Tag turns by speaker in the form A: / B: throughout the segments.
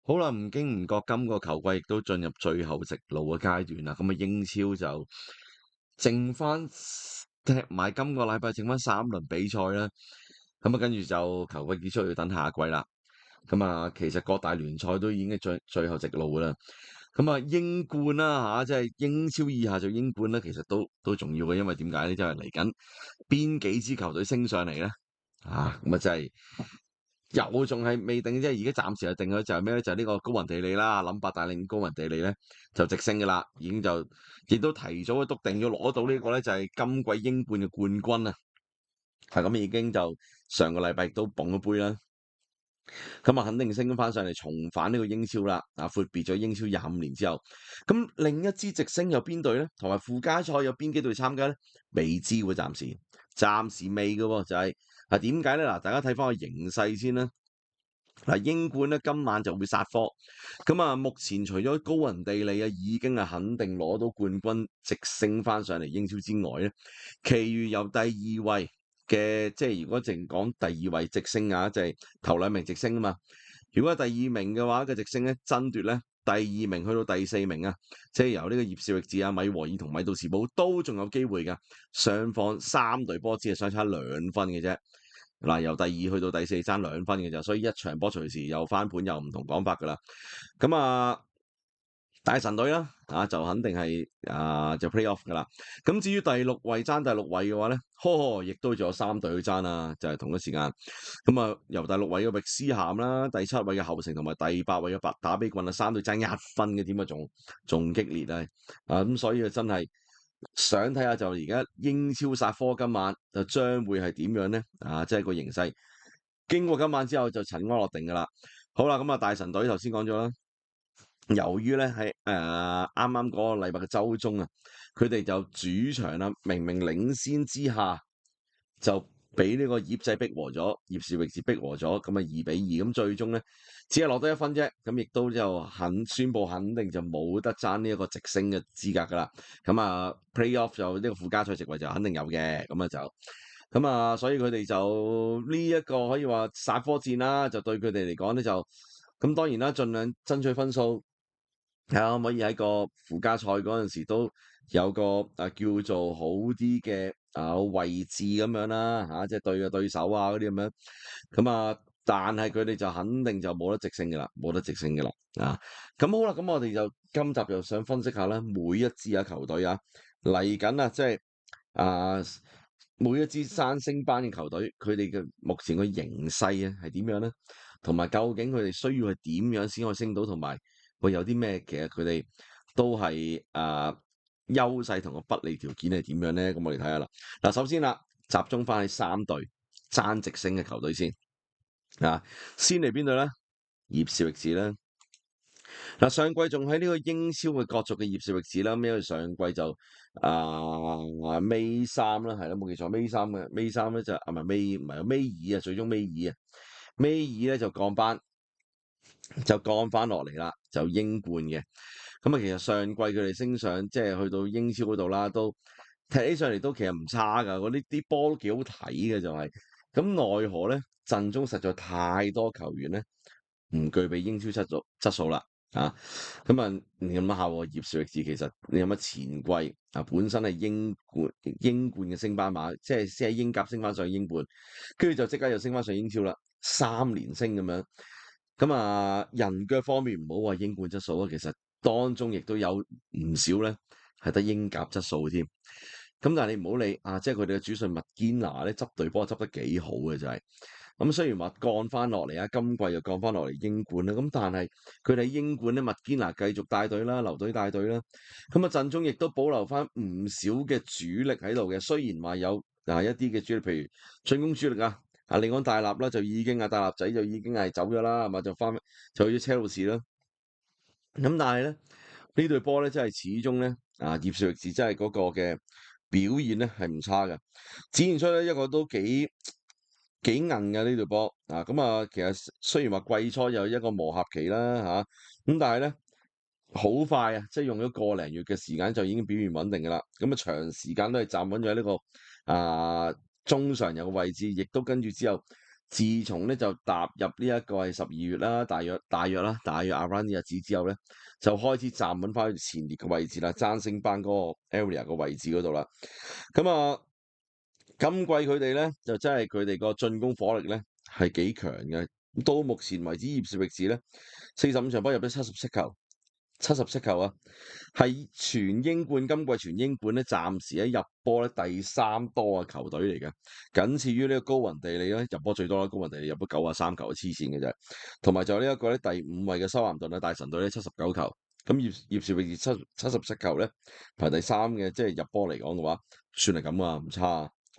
A: 好啦，唔經唔覺，今個球季亦都進入最後直路嘅階段啦。咁啊，英超就剩翻踢埋今個禮拜剩翻3輪比賽啦。咁啊，跟住就球季結束要等下季啦。咁啊，其實各大聯賽都已經係最後直路噶啦。咁啊，英冠啦嚇，即係英超以下就英冠啦，其實都重要嘅，因為點解咧？即係嚟緊邊幾支球隊升上嚟咧？咁啊，真係又仲係未定，即係而家暫時係定咗就係咩咧？就係呢個高雲地利啦，林伯帶領高雲地利咧就直升噶啦，已經就亦都提早篤定咗攞到呢個咧就係今季英冠嘅冠軍啊！咁已經就上個禮拜亦都捧咗杯啦。咁啊，肯定升翻上嚟，重返呢個英超啦！闊別咗英超25年之後，咁另一支直升有邊隊咧？同埋附加賽有邊幾隊參加咧？未知喎，暫時未嘅喎，就係點解咧？嗱，大家睇翻個形勢先啦。英冠咧今晚就會殺科，咁啊，目前除咗高雲地利啊已經係肯定攞到冠軍，直升翻上嚟英超之外咧，其餘由第二位嘅，即係如果淨講第二位直升即係頭2名直升啊嘛。如果係第二名嘅話嘅直升咧，爭奪咧第二名去到第4名啊，即係由呢個葉士域治啊、米禾爾同米杜士堡都仲有機會㗎。雙方3隊波只係相差2分嘅啫。嗱，由第2去到第4爭2分嘅咋，所以一場波隨時又翻盤又唔同講法噶啦。咁大神隊啦，就肯定係就 play off 噶啦。咁至於第6位爭第6位嘅話咧，亦都仲有3隊去爭啊，就係同一時間。咁由第6位嘅域斯咸啦，第7位嘅後城同埋第8位嘅打比郡啊，3隊爭1分嘅，點啊仲激烈啊！咁所以真係想睇下就而家英超殺科今晚就將會係點樣咧？即係個形勢經過今晚之後就塵埃落定噶啦。好啦，咁大神隊頭先講咗啦。由於咧喺啱啱嗰個禮拜嘅週中啊，佢哋就主場啦，明明領先之下就俾呢個葉仔逼和咗，葉士域治逼和咗，咁2-2，咁最終咧只係落得1分啫，咁亦都就宣布肯定就冇得爭呢一個直升嘅資格噶啦。Play-off 就呢個附加賽席位就肯定有嘅，所以佢哋就呢一個可以話殺科戰啦，就對佢哋嚟講咧就咁當然啦，盡量爭取分數。睇下可唔可以喺個附加賽嗰陣時都有個叫做好啲嘅位置咁樣啦，即係對嘅對手嗰啲咁樣。但係佢哋就肯定就冇得直升嘅啦，冇得直升嘅啦。咁好啦，咁我哋就今集又想分析下啦，每一支球隊嚟緊即係每一支三升班嘅球隊，佢哋嘅目前嘅形勢係點樣咧？同埋究竟佢哋需要係點樣先可以升到，同埋會有啲咩其實佢哋都係優勢同個不利條件係點樣咧？咁我哋睇下啦。嗱，首先啦，集中翻喺3隊爭直升嘅球隊先。先嚟邊隊咧？葉士域治啦。上季仲喺呢個英超嘅角逐嘅葉士域治啦，咁因為上季就尾三啦，係啦，冇記錯，尾三嘅尾三咧就唔係尾二啊，最終尾二啊，尾二咧就降班，就降翻落嚟啦，就英冠嘅。其實上季佢哋升上即係去到英超嗰度啦，都踢起上嚟都其實唔差㗎，嗰啲波都幾好睇嘅就係。咁奈何咧陣中實在太多球員咧唔具備英超質素啦。你諗下喎，葉士域治其實你諗下前季本身係英冠嘅升班馬，即係先喺英甲升翻上英冠，跟住就即刻又升翻上英超啦，3連升咁樣。人腳方面唔好話英冠質素啊，其實當中亦都有唔少咧係得英甲質素添。但係你唔好理即係佢哋嘅主帥麥堅拿咧執隊波執得幾好嘅就係。雖然話降翻落嚟今季又降翻落嚟英冠啦，但係佢哋喺英冠咧，麥堅拿繼續帶隊啦，留隊帶隊啦。陣中亦都保留翻唔少嘅主力喺度嘅，雖然話有一啲嘅主力，譬如進攻主力利安大納啦，就已經大納仔就已經係走咗啦，係嘛，就去咗車路士啦。但係咧呢隊波咧真係始終咧葉士域治真係嗰個嘅表現咧係唔差嘅，展現出咧一個都幾硬嘅呢隊波其實雖然話季初有一個磨合期啦咁但係咧好快即係用咗個零月嘅時間就已經表現穩定㗎啦。長時間都係站穩咗喺呢個中上游嘅位置，亦都跟住之後自從咧就踏入呢一個係12月啦，大約 around 呢日子之後咧，就開始站穩翻前列嘅位置啦，爭升班嗰個 area 個位置嗰度啦。咁啊，今季佢哋咧就真係佢哋個進攻火力咧係幾強嘅。到目前為止，葉士域治咧45場波入咗70色球啊，係全英冠今季全英冠咧暫時喺入波咧第3多嘅球隊嚟嘅，僅次於呢個高雲地利咧入波最多啦，高雲地利入咗93球，黐線嘅啫。同埋就呢一個咧第5位嘅修咸頓啊大神隊咧79球，咁葉士域治70色球咧排第3嘅，即係入波嚟講嘅話，算係咁啊，唔差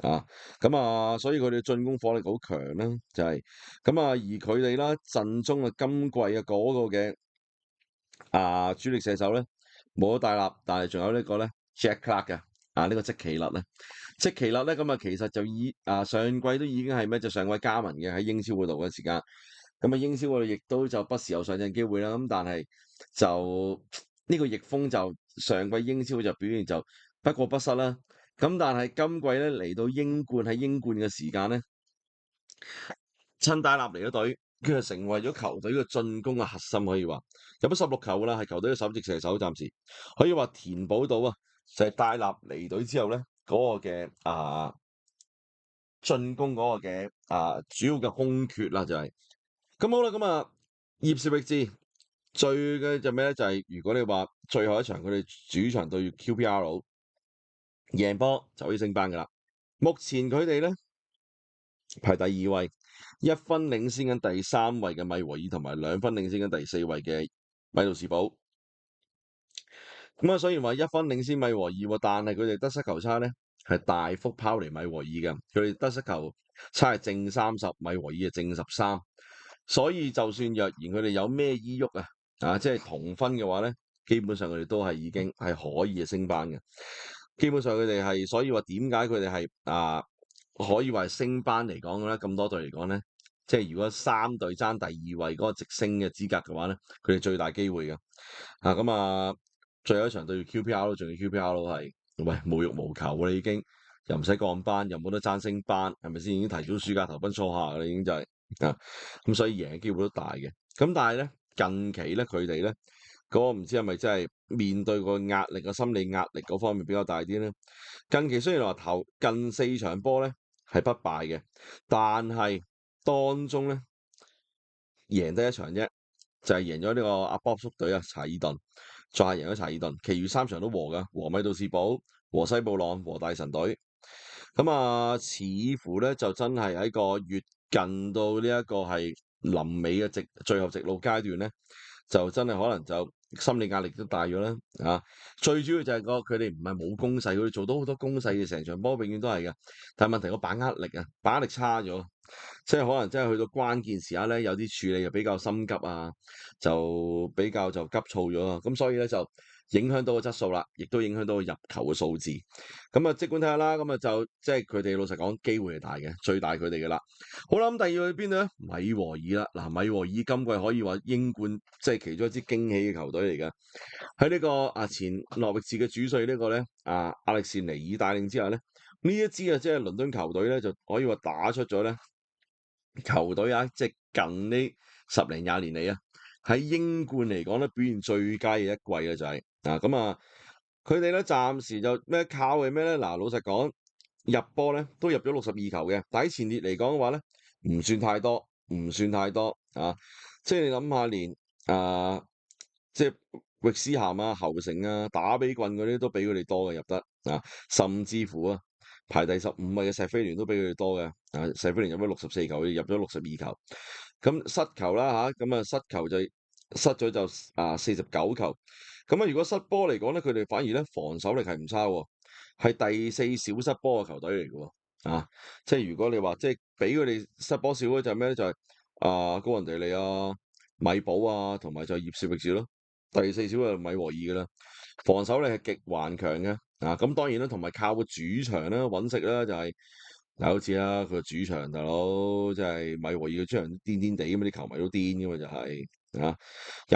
A: 啊。咁啊，所以佢哋進攻火力好強啦，就係咁啊，而佢哋啦陣中啊今季嘅嗰個嘅主力射手咧冇咗戴立，但係仲有呢個咧 Jack Clark 嘅呢個積奇勒咧，積奇勒咧咁啊其實就上季都已經係咩就上季加盟嘅喺英超嗰度嘅時間，咁啊英超嗰度亦都就不時有上陣機會啦，咁但係就呢個翼鋒就上季英超就表現就不過不失啦，咁但係今季咧嚟到英冠喺英冠嘅時間咧，趁戴立嚟咗隊。佢就成為咗球隊嘅進攻嘅核心，可以話入咗16球啦，係球隊嘅首席射手，暫時可以話填補到啊，就係戴立離隊之後咧嗰個嘅進攻嗰個嘅主要嘅空缺啦，就係咁好啦。咁啊，葉士域治最嘅就咩咧？就係如果你話最後一場佢哋主場對 QPR 贏波就可以升班噶啦。目前佢哋咧排第2位。1分領先緊第3位嘅米和爾，同埋2分領先緊第4位嘅米杜士堡。咁啊，雖然話1分領先米和爾，但係佢哋得失球差咧係大幅拋離米和爾嘅。佢哋得失球差係正30，米和爾係正13。所以就算若然佢哋有咩依喐即係同分嘅話咧，基本上佢哋都係已經係可以升班嘅。基本上佢哋係，所以話點解佢哋係可以話係升班嚟講嘅咧？咁多隊嚟講咧，即係如果3隊爭第2位嗰個直升嘅資格嘅話咧，佢哋最大機會嘅。咁啊，最後一場對住 QPR 仲要 QPR 係喂無欲無求啦，已經又唔使降班，又冇得爭升班，係咪先？已經提早暑假投奔初夏啦，已經就係咁，所以贏嘅機會都大嘅。咁但係咧近期咧佢哋咧嗰個唔知係咪真係面對個壓力個心理壓力嗰方面比較大啲咧？近期雖然話頭近4場波咧係不敗嘅，但係當中咧贏得1場啫，就係贏咗呢個阿 Bob 叔隊查爾頓，再係贏咗查爾頓，其餘3場都和㗎，和米杜士堡、和西布朗、和大神隊。咁似乎咧就真係喺個越近到呢一個係臨尾嘅最後直路階段咧，就真係可能就心理壓力都大咗啦。最主要就係佢哋唔係冇攻勢，佢哋做到好多攻勢嘅，成場波永遠都係嘅。但係問題個把握力把握力差咗，即係可能真係去到關鍵時刻咧，有啲處理又比較心急就比較就急躁咗咁所以咧就影響到個質素啦，亦都影響到個入球嘅數字。咁即管睇下啦，咁就即係佢哋老實講機會係大嘅，最大佢哋嘅啦。好啦，咁第二去邊度咧？米和爾啦，嗱，米和爾今季可以話英冠即係其中一支驚喜嘅球隊嚟嘅。喺呢個前諾域治嘅主帥呢個咧亞力士尼爾帶領之下咧，呢一支即係倫敦球隊咧就可以話打出咗咧球隊即係近呢10零20年嚟喺英冠嚟講咧表現最佳嘅一季就係佢哋咧暫時就靠係咩咧？嗱，老實講入波咧都入咗62球嘅，但喺前列嚟講嘅話咧唔算太多，唔算太多即係你諗下連即係域斯咸侯城打比郡嗰啲都比佢哋多嘅入得甚至乎排第15位嘅錫菲聯都比佢哋多嘅錫菲聯入咗64球，入咗62球。咁失球啦咁失球就失咗就49球。咁如果失波嚟講咧，佢哋反而咧防守力係唔差喎，係第4少失波嘅球隊嚟嘅喎即係如果你話即係俾佢哋失波少咧，就係咩咧？就係高雲地利米堡同埋就葉士域治咯。第4少就米和爾嘅啦，防守力係極頑強嘅咁當然啦，同埋靠個主場啦揾食啦，就係大家都知啦，佢個主場大佬即係米和爾嘅主場癲癲地咁啲球迷都癲嘅嘛，就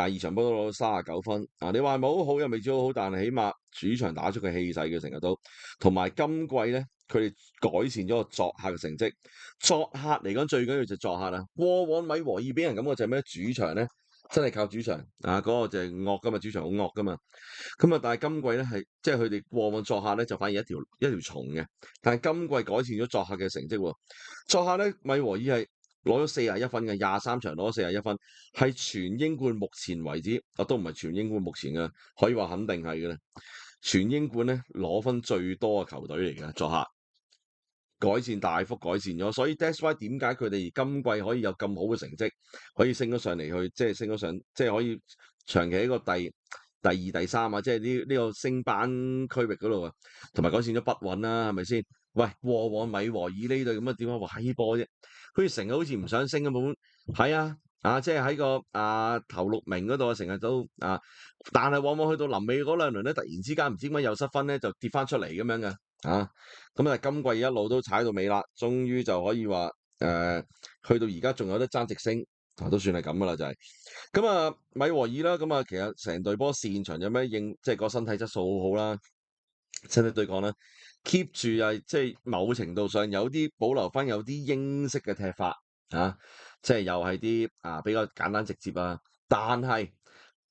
A: 係22場波都攞到39分你話冇好又未至好，但係起碼主場打出嘅氣勢嘅成日都，同埋今季咧佢哋改善咗個作客嘅成績。作客嚟講最緊要就作客啦。過往米和爾俾人感覺就係咩？主場咧真係靠主場啊，嗰個就係惡噶嘛，主場好惡噶嘛。咁啊，但係今季咧係即係佢哋過往作客咧就反而一條蟲嘅，但係今季改善咗作客嘅成績喎。作客咧米和爾係攞咗41分嘅，23場攞咗41分，係全英冠目前為止，都唔係全英冠目前嘅，可以話肯定係嘅啦。全英冠咧攞分最多嘅球隊嚟嘅作客。大幅改善咗，所以 that's why 點解佢哋今季可以有咁好嘅成績，可以升咗上嚟去，即係升咗上，即係可以長期喺個第二、第三啊，即係呢個升班區域嗰度啊，同埋改善咗不穩啦，係咪先？喂，過往米和爾呢隊咁啊，點解話閪波啫？佢哋成日好似唔想升咁本，係啊，即係喺個頭6名嗰度啊，成日都但係往往去到臨尾嗰2輪咧，突然之間唔知點解又失分咧，就跌翻出嚟咁樣嘅。咁啊，今季一路都踩到尾啦，終於就可以話去到而家仲有得爭直升，都算係咁噶啦，就係咁啊。米和爾啦，咁啊，其實成隊波擅長有咩即係個身體質素好好啦，身體對抗啦，keep 住係即係某程度上有啲保留翻有啲英式嘅踢法即係又係啲比較簡單直接啊，但係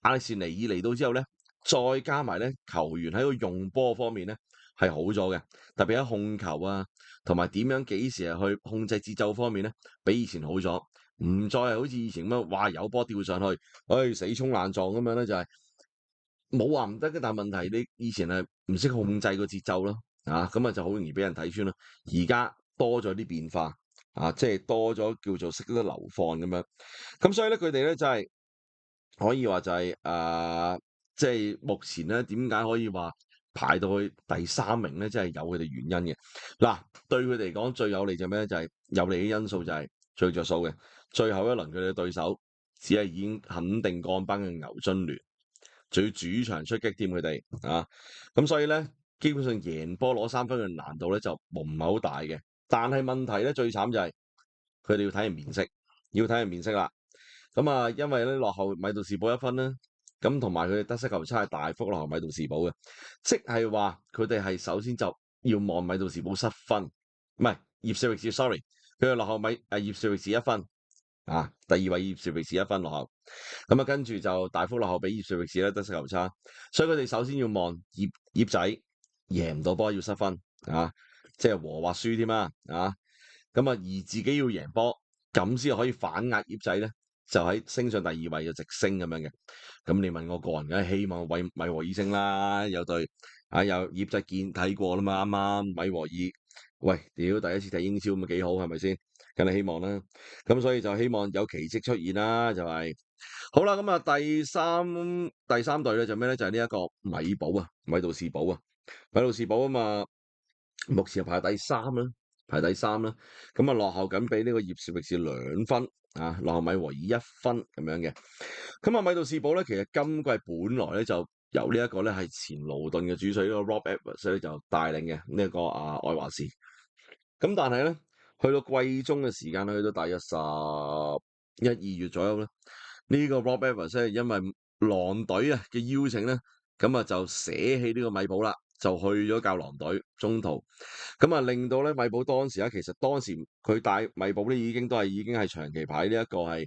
A: 亞歷士尼爾嚟到之後咧，再加埋咧球員喺個用波方面咧係好咗嘅，特別喺控球啊，同埋點樣幾時去控制節奏方面咧，比以前好咗，唔再係好似以前咁樣，哇有波吊上去，死衝爛撞咁樣咧，就係冇話唔得嘅，但係問題你以前係唔識控制個節奏咯，咁啊就好容易俾人睇穿咯。而家多咗啲變化，即係多咗叫做識得流放咁樣，咁所以咧佢哋咧就係可以話就係即係目前咧點解可以話排到去第3名咧，即係有佢哋原因嘅。嗱，對佢哋嚟講最有利就咩咧？就係有利嘅因素就係最着數嘅。最後一輪佢哋嘅對手只係已經肯定降班嘅牛津聯，仲要主場出擊添佢哋咁所以咧基本上贏波攞3分嘅難度咧就唔係好大嘅。但係問題咧最慘就係佢哋要睇人面色啦。咁啊，因為咧落後米杜士堡1分啦，咁同埋佢哋得失球差係大幅落後米杜士堡嘅，即係話佢哋係首先就要望米杜士堡失分，唔係葉士域治 ，sorry， 佢哋落後葉士域治1分第2位葉士域治1分落後，咁啊跟住就大幅落後俾葉士域治咧得失球差，所以佢哋首先要望葉仔贏唔到波要失分即係和或輸添咁啊而自己要贏波，咁先可以反壓葉仔咧。就喺升上第2位嘅直升咁樣嘅，咁你問我個人梗係希望米和爾升啦，有隊有葉仔睇過啦嘛，啱啱米和爾，喂屌第一次睇英超咁幾好係咪先？梗係希望啦，咁所以就希望有奇蹟出現啦，就係好啦，咁啊第三隊咧就咩咧？就係呢一個米堡米杜士堡米杜士堡嘛，目前排第3啦。咁啊落後緊俾呢個葉士域治2分落後米和爾1分咁樣嘅。咁啊米杜士堡咧，其實今季本來咧就由呢一個咧係前勞頓嘅主帥呢個 Rob Edwards 咧就帶領嘅呢一個愛華士。咁但係咧去到季中嘅時間，去到大約11、12月左右咧，呢個 Rob Edwards 咧因為狼隊嘅邀請咧，咁啊就捨棄呢個米堡啦。就去咗教狼隊中途，咁啊令到咧米堡當時其實當時佢帶米堡咧已經係長期排呢一個係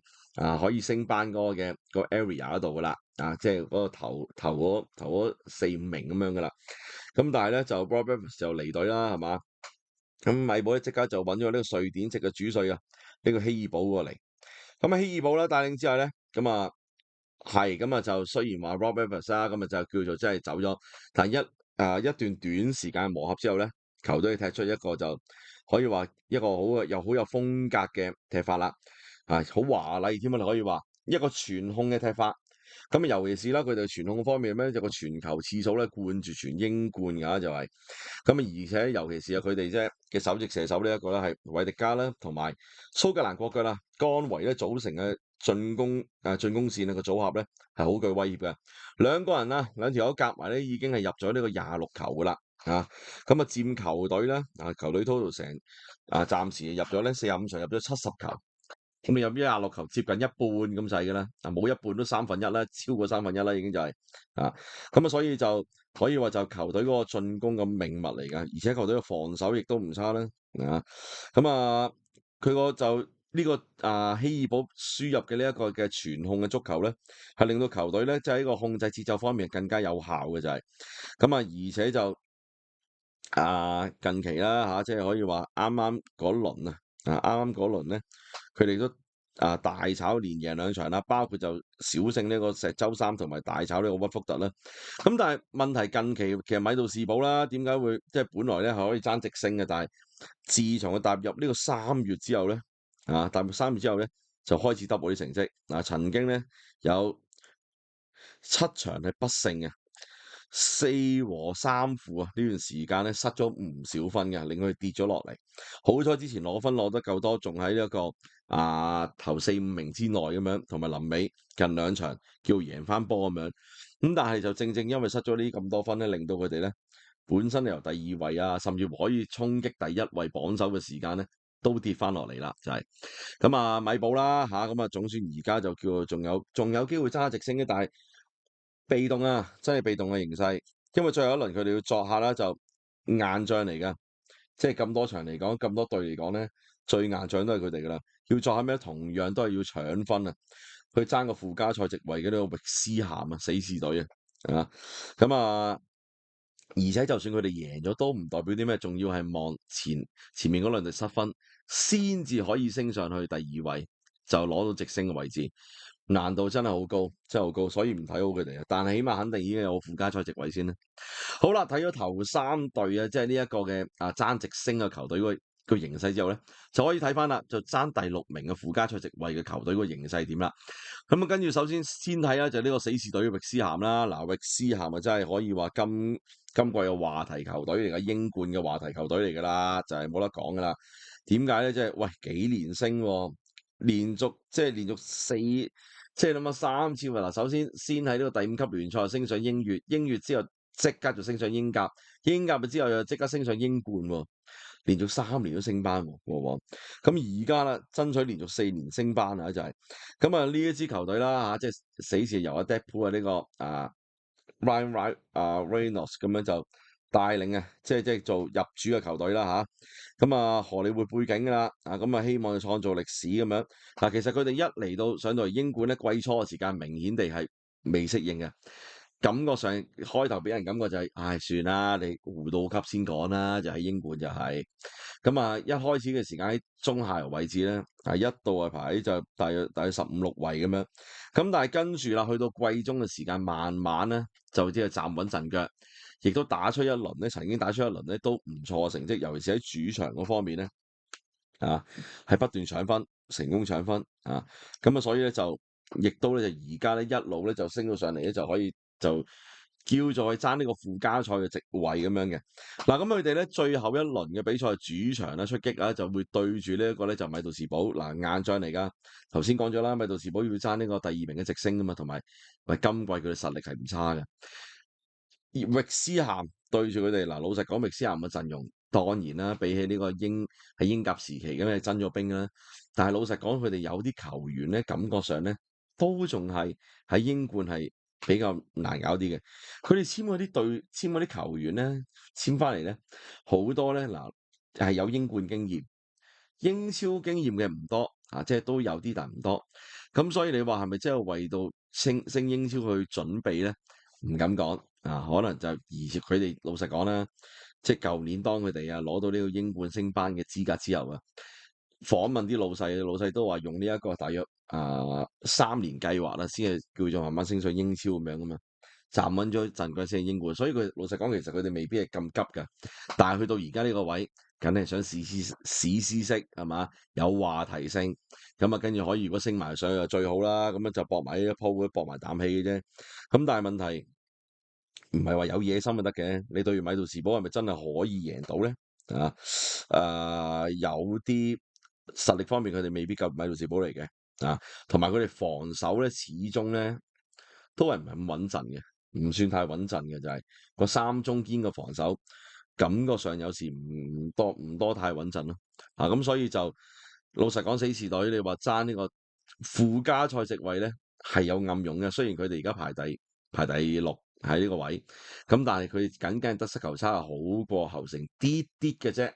A: 可以升班嗰個嘅個 area 嗰度噶啦，即係嗰個頭嗰4、5名咁樣噶啦。咁但係咧就 Rob Edwards 就離隊啦，係嘛？咁米堡咧即刻就揾咗呢個瑞典籍嘅主帥呢個希爾堡過嚟。咁希爾堡咧帶領之下咧，咁啊就雖然話 Rob Edwards 咁啊就叫做真係走咗，但一段短時間磨合之後咧，球隊踢出一個就可以話一個好有風格嘅踢法啦，好華麗添啊！你可以話一個傳控嘅踢法。咁尤其是啦，佢哋傳控方面咧，有個傳球次數咧冠絕全英冠㗎就係。咁而且尤其是佢哋嘅首席射手呢一個咧係韋迪加啦，同埋蘇格蘭國腳啦，甘維咧組成嘅進攻線個組合咧係好具威脅嘅。兩個人兩條友夾埋咧已經係入咗呢個26球㗎啦咁啊佔球隊咧球隊 total 成暫時入咗咧45場入咗70球，咁入咗26球接近一半咁滯㗎啦，冇一半都1/3啦，超過1/3啦已經就係咁所以就可以話就球隊嗰個進攻嘅命脈嚟㗎，而且球隊嘅防守亦都唔差啦。啊，咁啊，佢個就呢個希爾堡輸入嘅呢一個嘅傳控嘅足球咧，係令到球隊咧，即係喺個控制節奏方面更加有效嘅就係。咁啊，而且就近期啦即係可以話啱啱嗰輪啱啱嗰輪咧，佢哋都大炒連贏兩場啦，包括就小勝呢個石週三同埋大炒呢個屈福特啦。咁但係問題近期其實米杜士堡啦，點解會即係本來咧係可以爭直升嘅，但係自從佢踏入呢個3月之後咧，踏入3月之後咧就開始 double 啲成績。曾經咧有7場係不勝嘅。4和3負呢段時間咧失咗唔少分嘅，令佢跌咗落嚟。好彩之前攞分攞得夠多，仲喺一個頭4、5名之內咁樣，同埋臨尾近2場叫贏翻波咁樣。咁但係就正正因為失咗呢咁多分咧，令到佢哋咧本身由第2位甚至可以衝擊第1位榜首嘅時間咧，都跌翻落嚟啦，就係咁米堡啦咁總算而家就叫做仲有機會揸直升嘅，但係被動真係被動嘅形勢，因為最後一輪佢哋要作客啦，就硬仗嚟㗎，即係咁多場嚟講，咁多隊嚟講咧，最硬仗都係佢哋㗎啦。要作客咩？同樣都係要搶分去爭個附加賽席位嘅呢個域斯咸死士隊而且就算佢哋贏咗，都唔代表啲咩，仲要係望前面嗰兩隊失分，先至可以升上去第2位，就攞到直升嘅位置。難度真係好高，真係好高，所以唔睇好佢哋但係起碼肯定已經有附加賽席位先啦。好啦，睇咗頭3隊即係呢一個嘅爭直升嘅球隊個形勢之後咧，就可以睇翻啦，就爭第6名嘅附加賽席位嘅球隊個形勢點啦。咁跟住首先睇啦，就呢個死士隊嘅域斯咸啦。域斯咸真係可以話今季嘅話題球隊嚟㗎，英冠嘅話題球隊嚟㗎啦，就係冇得講㗎啦。點解咧？即係喂幾連升喎，連續4。即係諗下3次喎。首先喺呢個第5級聯賽升上英乙，英乙之後即刻就升上英甲，英甲之後又即刻升上英冠喎，連續3年都升班喎。咁而家啦，爭取連續4年升班就係咁呢一支球隊啦即係死士由Deadpool呢個Ryan Reynolds 咁樣就帶領即係做入主嘅球隊啦荷里活背景㗎啦希望創造歷史咁樣其實佢哋一嚟到上到嚟英冠咧，季初嘅時間明顯地係未適應嘅，感覺上開頭俾人感覺就係算啦，你胡到級先講啦，就喺英冠就係一開始嘅時間喺中下游位置咧一度排就大約15、16位咁樣，咁但係跟住啦，去到季中嘅時間慢慢咧就即係站穩陣腳。亦都打出一輪咧，曾經打出一輪咧都唔錯嘅成績，尤其是喺主場嗰方面咧，係不斷搶分，成功搶分所以咧就亦都咧就而家咧一路咧就升到上嚟咧，就可以就叫做去爭呢個附加賽嘅席位咁樣嘅。咁佢哋咧最後一輪嘅比賽主場咧出擊就會對住呢一個咧就米杜士堡硬仗嚟㗎。頭先講咗啦，米杜士堡要爭呢個第2名嘅直升㗎嘛，同埋今季佢哋實力係唔差嘅。而域斯咸對住佢哋老實講，域斯咸嘅陣容當然啦，比起呢個喺英甲時期咁係增咗兵啦。但係老實講，佢哋有啲球員咧，感覺上咧都仲係喺英冠係比較難搞啲嘅。佢哋簽嗰啲球員咧，簽翻嚟咧好多咧係有英冠經驗，英超經驗嘅唔多即係都有啲，但唔多。咁所以你話係咪真係為到升英超去準備咧？唔敢講可能就而佢哋老實講啦，即係舊年當佢哋攞到呢個英冠升班嘅資格之後訪問啲老細都話用呢一個大約3年計劃啦，先係叫做慢慢升上英超咁樣噶嘛，站穩咗陣腳先係英冠。所以佢老實講，其實佢哋未必係咁急㗎，但係去到而家呢個位，梗係想試試式係嘛，有話題性咁跟住可以如果升埋上去就最好啦，咁樣就搏埋呢一鋪，搏埋啖氣嘅啫。咁但係問題唔係話有野心就得嘅，你對住米杜士堡係咪真係可以贏到咧？有啲實力方面佢哋未必夠米杜士堡嚟嘅同埋佢哋防守咧始終咧都係唔係咁穩陣嘅，唔算太穩陣嘅就係個3中堅嘅防守感覺上有時唔多太穩陣咯咁所以就老實講，死士隊你話爭呢個附加賽席位咧係有暗湧嘅，雖然佢哋而家排第6喺呢個位，咁但係佢僅僅得失球差係好過侯城啲啲嘅啫，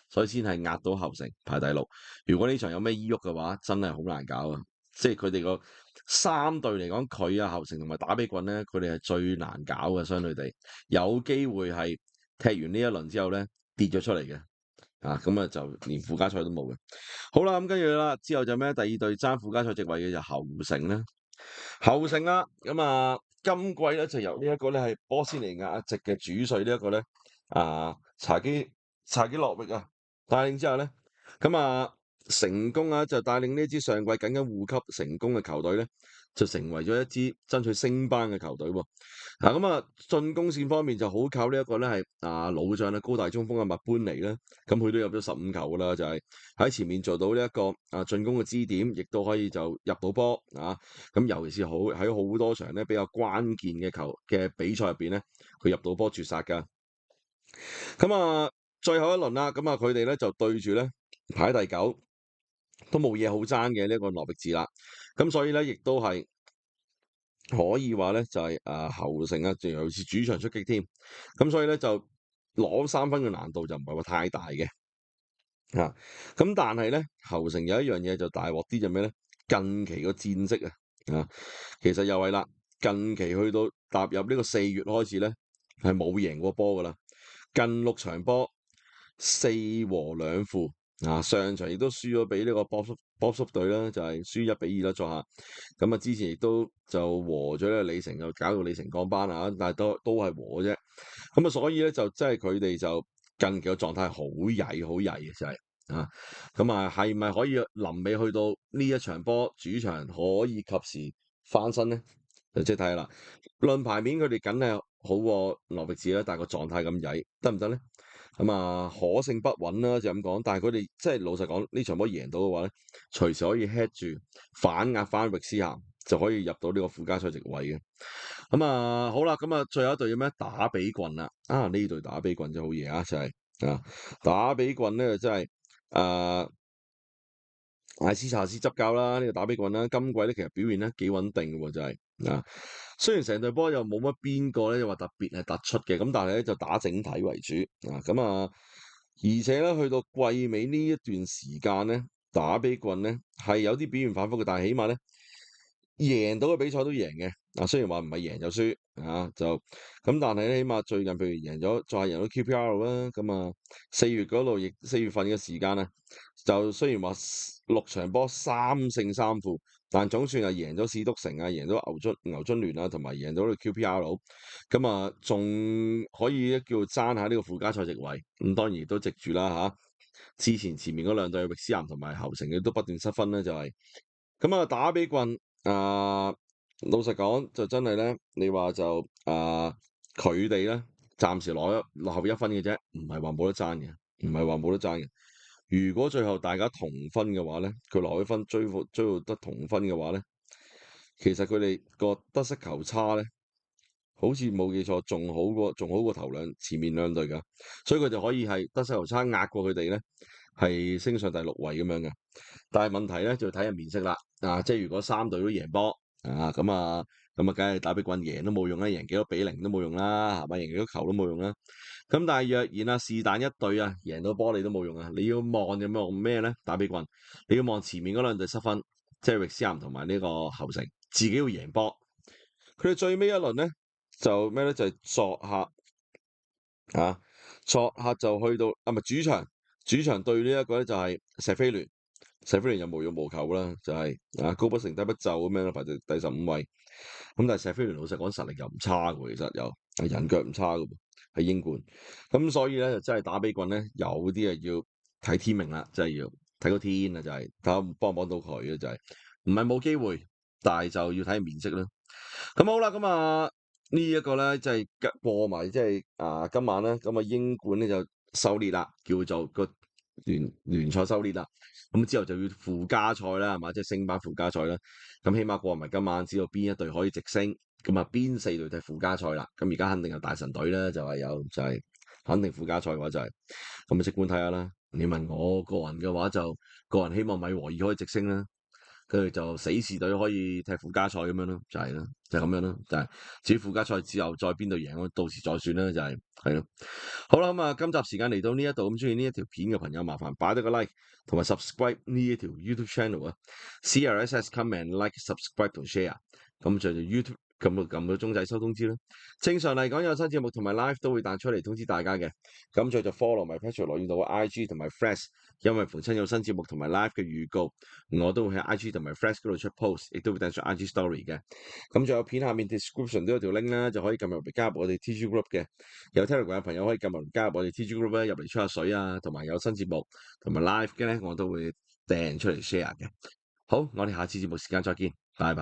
A: 所以先係壓到侯城排第六。如果呢場有咩依郁嘅話，真係好難搞啊！即係佢哋個三隊嚟講，佢啊侯城同埋打比郡咧，佢哋係最難搞嘅，相對地有機會係踢完呢一輪之後咧跌咗出嚟嘅。咁啊就連附加賽都冇嘅。好啦，咁跟住啦，之後就咩？第二隊爭附加賽席位嘅就侯城啦。侯城啦，咁今季咧就由呢一個咧係波斯尼亞籍嘅主帥呢一個咧查基諾域帶領之後咧，咁成功就帶領呢支上季僅僅護級成功嘅球隊咧，就成為咗一支爭取升班嘅球隊喎。進攻線方面就好靠呢一個咧係老將高大中鋒嘅麥班尼啦，咁佢都入咗15球噶啦，就係喺前面做到呢一個進攻嘅支點，亦都可以就入到波咁尤其是喺好多場咧比較關鍵嘅比賽入邊咧，佢入到波絕殺㗎。最後一輪啦，佢哋咧就對住咧排第9，都冇嘢好爭嘅呢一個諾域治啦。咁所以咧，亦都係可以話咧就係侯城仲尤其是主場出擊添。咁所以咧就攞3分嘅難度就唔係話太大嘅。咁但係咧，侯城有一樣嘢就大鑊啲就咩咧？近期個戰績其實又係啦，近期去到踏入呢個4月開始咧，係冇贏過波噶啦。近6場波4和2負上場亦都輸咗俾呢個波叔隊啦，就係輸1-2啦作客。之前亦都就和咗咧李成，就搞到李成降班但係都係和啫。所以咧就即係佢哋就近期嘅狀態好曳嘅就係係咪可以臨尾去到呢一場波主場可以及時翻身咧？就即係睇下啦。論牌面佢哋梗係好過諾域治啦，但係個狀態咁曳，得唔得咧？可勝不穩啦，就咁講。但係佢哋即係老實講，呢場波贏到嘅話咧，隨時可以 head 住反壓翻域斯咸，就可以入到呢個附加賽席位嘅。好啦，最後一隊有咩？打比郡啦。呢隊打比郡就好嘢就係打比郡咧，真係艾斯查斯執教啦，呢個打比郡啦，今季咧其實表現咧幾穩定嘅喎，就係雖然成隊波又冇乜邊個咧又話特別係突出嘅，咁但係咧就打整體為主而且咧去到季尾呢一段時間咧，打比郡咧係有啲表現反覆嘅，但係起碼咧贏到嘅比賽都贏嘅。雖然話唔係贏就輸但係咧起碼最近譬如贏咗，再係贏到 QPR 啦。4月嗰度亦4月份嘅時間就雖然話6場波3勝3負，但總算係贏咗史篤城贏咗牛津聯同埋贏到個 QPR。仲可以叫爭下呢個附加賽席位。當然都藉住啦之前面嗰兩隊域斯咸同埋侯城亦都不斷失分咧，就係打比郡老實講就真係咧，你話就佢哋咧暫時落後1分嘅啫，唔係話冇得爭嘅。如果最後大家同分嘅話咧，佢落1分追到得同分嘅話咧，其實佢哋個得失球差咧，好似冇記錯，仲好過頭前面兩隊㗎，所以佢哋可以係得失球差壓過佢哋咧，係升上第6位咁樣嘅。但係問題咧就要睇下面色啦。即係如果3隊都贏波梗係打比郡贏都冇用啦，贏幾多比0都冇用啦，贏幾多球都冇用啦。但係若然是但一隊贏到波你都冇用你要望有冇咩咧？打比郡你要望前面嗰兩隊失分，即係域斯咸同埋呢個侯城，自己要贏波。佢哋最尾一輪咧就咩咧？就係作客就去到主場對呢一個咧就係錫菲聯。錫菲聯又無欲無求啦，就係高不成低不就咁樣啦，排到第15位。但係錫菲聯老實講實力又唔差嘅，其實又人腳唔差嘅喎，喺英冠。所以咧就真係打比郡咧，有啲要睇天命啦，真係要睇個天就係睇下幫唔幫到佢就係唔係冇機會，但係就要睇面色啦。好啦，呢一個咧即係過埋即係今晚咧，英冠咧就收列啦，叫做個聯賽收列啦。之後就要附加賽啦，係嘛？即係升班附加賽啦。起碼過埋今晚，知道邊一隊可以直升。邊4隊就係附加賽啦。而家肯定有大神隊啦，就係肯定附加賽嘅話就係即管睇下啦。你問我個人嘅話就個人希望米禾爾可以直升啦。跟住就死士隊可以踢附加賽咁樣咯，就係啦，就係咁樣咯，就係至於附加賽之後再邊度贏，我到時再算啦，就係咯。好啦，咁啊，今集時間嚟到呢一度，咁中意呢一條片嘅朋友，麻煩擺低個 like 同埋 subscribe 呢一條 YouTube channel 啊，CLSS comment like subscribe 同 share，咁就 YouTube 撳到鐘仔收通知啦。正常嚟講有新節目同埋 live 都會彈出嚟通知大家嘅，咁就 follow 埋 Patrick 羅耀道嘅 IG 同埋 Flash，因為逢親有新節目同埋 live 嘅預告，我都會喺 IG 同埋 Flash 嗰度出 post，亦都會掟出 IG story 嘅。咁仲有片下面 description 都有條 link 啦，就可以撳入嚟加入我哋 TG group 嘅。有 Telegram 嘅朋友可以撳入嚟加入我哋 TG group 咧，入嚟吹下水啊，同埋有新節目同埋 live 嘅咧，我都會掟出嚟 share 嘅。好，我哋下次節目時間再見，拜拜。